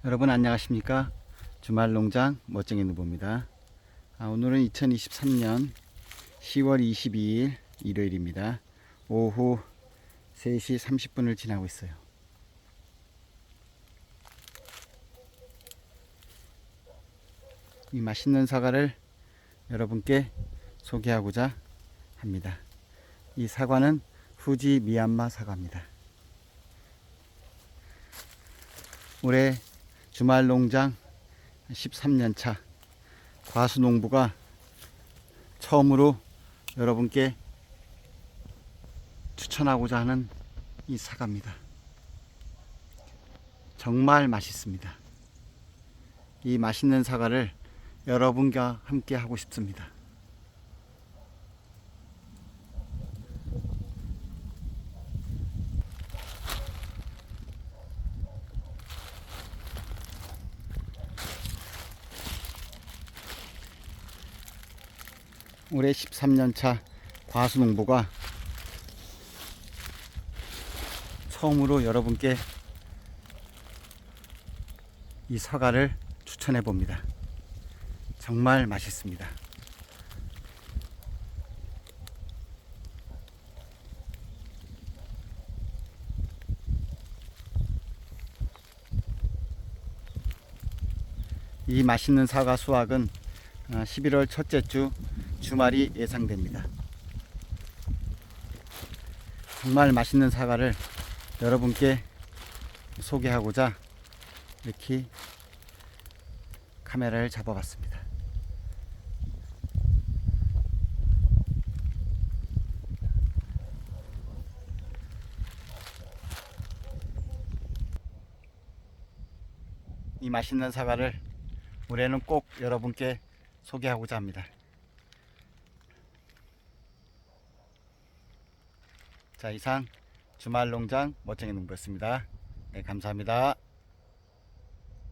여러분 안녕하십니까? 주말농장 멋쟁이 누보입니다. 오늘은 2023년 10월 22일 일요일입니다. 오후 3시 30분을 지나고 있어요. 이 맛있는 사과를 여러분께 소개하고자 합니다. 이 사과는 후지 미얀마 사과입니다. 올해 주말농장 13년차 과수농부가 처음으로 여러분께 추천하고자 하는 이 사과입니다. 정말 맛있습니다. 이 맛있는 사과를 여러분과 함께 하고 싶습니다. 올해 13년차 과수농부가 처음으로 여러분께 이 사과를 추천해 봅니다. 정말 맛있습니다. 이 맛있는 사과 수확은 11월 첫째 주 주말이 예상됩니다. 정말 맛있는 사과를 여러분께 소개하고자 이렇게 카메라를 잡아봤습니다. 이 맛있는 사과를 올해는 꼭 여러분께 소개하고자 합니다. 자, 이상 주말농장 멋쟁이 농부였습니다. 네, 감사합니다.